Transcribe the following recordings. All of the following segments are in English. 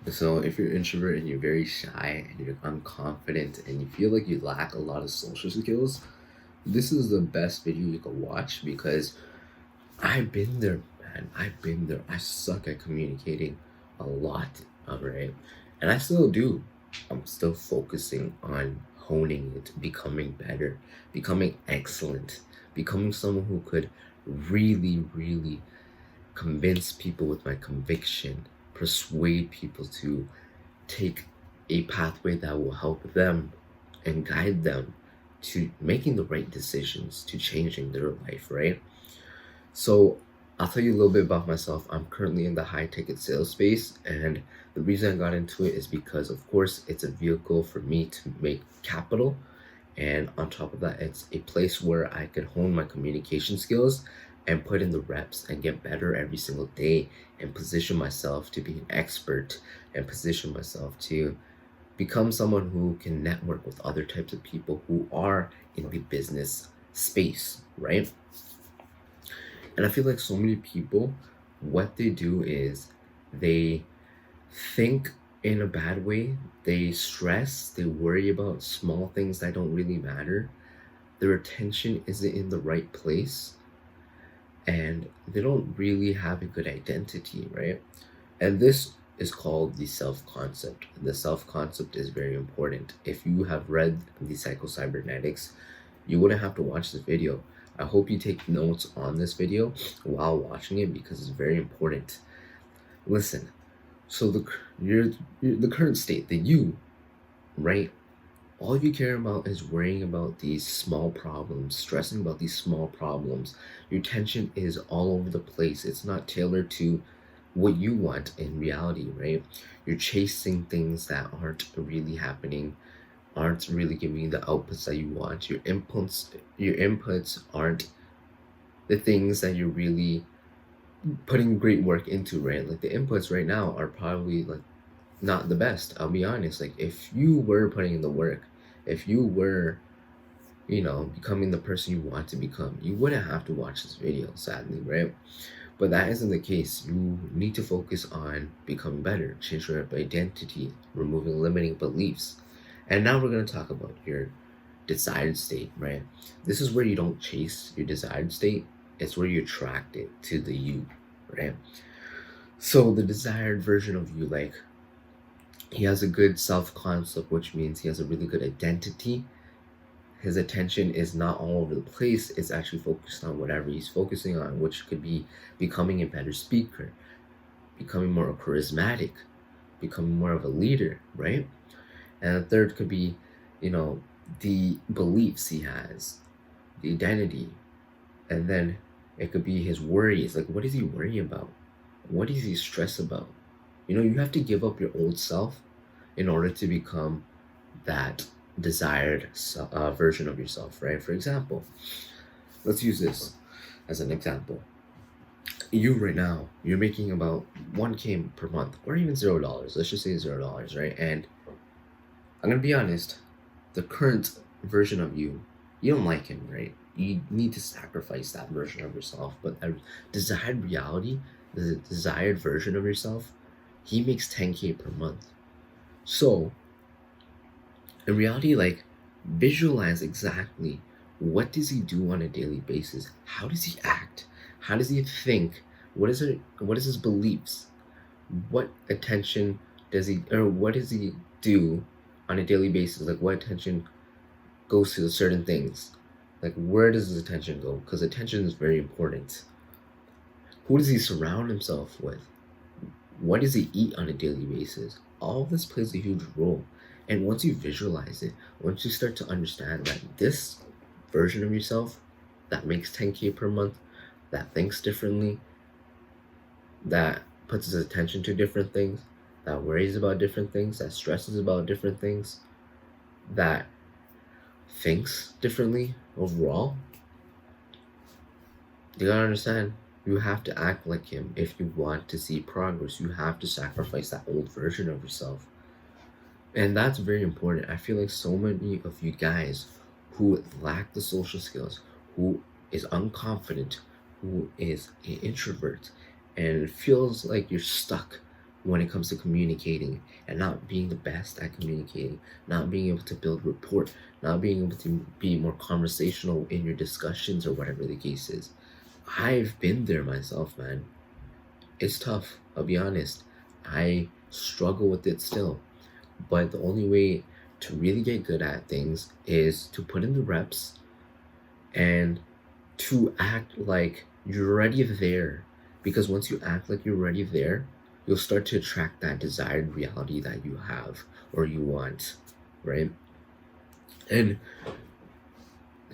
So if you're introvert and you're very shy and you're unconfident and you feel like you lack a lot of social skills, this is the best video you can watch because I've been there, man. I've been there. I suck at communicating a lot, alright? And I still do. I'm still focusing on honing it, becoming better, becoming excellent, becoming someone who could really, really convince people with my conviction, persuade people to take a pathway that will help them and guide them to making the right decisions, to changing their life, right? So I'll tell you a little bit about myself. I'm currently in the high ticket sales space, and the reason I got into it is because, of course, it's a vehicle for me to make capital. And on top of that, it's a place where I could hone my communication skills and put in the reps and get better every single day and position myself to be an expert and position myself to become someone who can network with other types of people who are in the business space, right? And I feel like so many people, what they do is they think in a bad way, they stress, they worry about small things that don't really matter. Their attention isn't in the right place, and they don't really have a good identity, right? And this is called the self concept. The self concept is very important. If you have read the Psycho-Cybernetics, you wouldn't have to watch this video. I hope you take notes on this video while watching it because it's very important. Listen, so the current state, the you, right? All you care about is worrying about these small problems, stressing about these small problems. Your attention is all over the place. It's not tailored to what you want in reality, right? You're chasing things that aren't really happening, aren't really giving you the outputs that you want. Your inputs aren't the things that you're really putting great work into, right? Like the inputs right now are probably like not the best. I'll be honest. Like if you were putting in the work, if you were, becoming the person you want to become, you wouldn't have to watch this video, sadly, right? But that isn't the case. You need to focus on becoming better, change your identity, removing limiting beliefs. And now we're going to talk about your desired state, right? This is where you don't chase your desired state, it's where you attract it to the you, right? So the desired version of you, like, he has a good self concept, which means he has a really good identity. His attention is not all over the place, it's actually focused on whatever he's focusing on, which could be becoming a better speaker, becoming more charismatic, becoming more of a leader, right? And the third could be, you know, the beliefs he has, the identity. And then it could be his worries. Like, what does he worry about? What does he stress about? You have to give up your old self in order to become that desired version of yourself, right? For example, let's use this as an example. You right now, you're making about 1K per month, or even $0. Let's just say $0, right? And I'm gonna be honest, the current version of you, you don't like him, right? You need to sacrifice that version of yourself. But a desired reality, the desired version of yourself, he makes 10K per month. So in reality, like, visualize exactly what does he do on a daily basis? How does he act? How does he think? What is his beliefs? What attention does he, or what does he do on a daily basis? Like, what attention goes to certain things? Like, where does his attention go? Because attention is very important. Who does he surround himself with? What does he eat on a daily basis? All of this plays a huge role. And once you visualize it, once you start to understand that this version of yourself that makes 10K per month, that thinks differently, that puts his attention to different things, that worries about different things, that stresses about different things, that thinks differently overall, you gotta understand, you have to act like him if you want to see progress. You have to sacrifice that old version of yourself. And that's very important. I feel like so many of you guys who lack the social skills, who is unconfident, who is an introvert, and feels like you're stuck when it comes to communicating and not being the best at communicating, not being able to build rapport, not being able to be more conversational in your discussions or whatever the case is. I've been there myself, man. It's tough, I'll be honest. I struggle with it still. But the only way to really get good at things is to put in the reps and to act like you're already there. Because once you act like you're already there, you'll start to attract that desired reality that you have or you want, right? And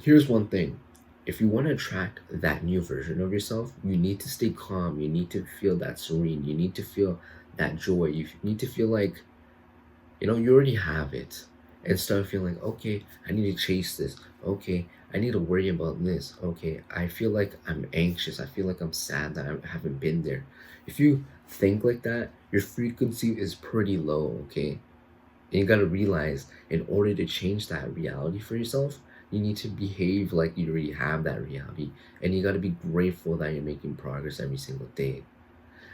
here's one thing. If you want to attract that new version of yourself, you need to stay calm. You need to feel that serene. You need to feel that joy. You need to feel like, you already have it. And start feeling like, okay, I need to chase this. Okay, I need to worry about this. Okay, I feel like I'm anxious. I feel like I'm sad that I haven't been there. If you think like that, your frequency is pretty low, okay? And you gotta realize, in order to change that reality for yourself, you need to behave like you already have that reality. And you gotta be grateful that you're making progress every single day.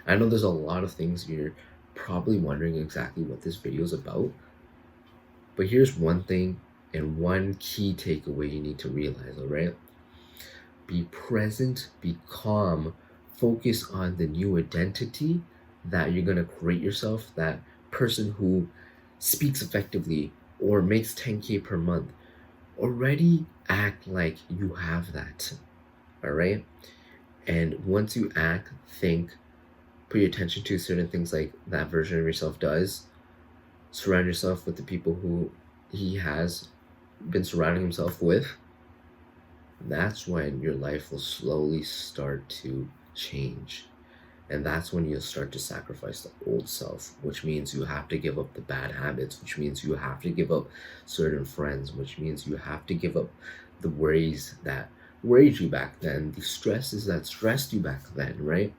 I know there's a lot of things you're probably wondering exactly what this video is about, but here's one thing and one key takeaway you need to realize, all right? Be present, be calm, focus on the new identity that you're gonna create yourself, that person who speaks effectively or makes 10K per month. Already act like you have that, all right? And once you act, think, put your attention to certain things like that version of yourself does, surround yourself with the people who he has been surrounding himself with, that's when your life will slowly start to change. And that's when you'll start to sacrifice the old self, which means you have to give up the bad habits, which means you have to give up certain friends, which means you have to give up the worries that worried you back then, the stresses that stressed you back then, right?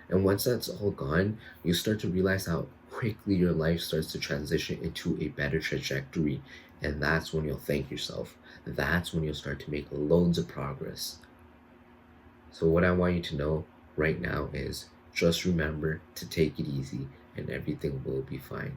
And once that's all gone, you start to realize how quickly your life starts to transition into a better trajectory. And that's when you'll thank yourself. That's when you'll start to make loads of progress. So, what I want you to know right now is just remember to take it easy and everything will be fine.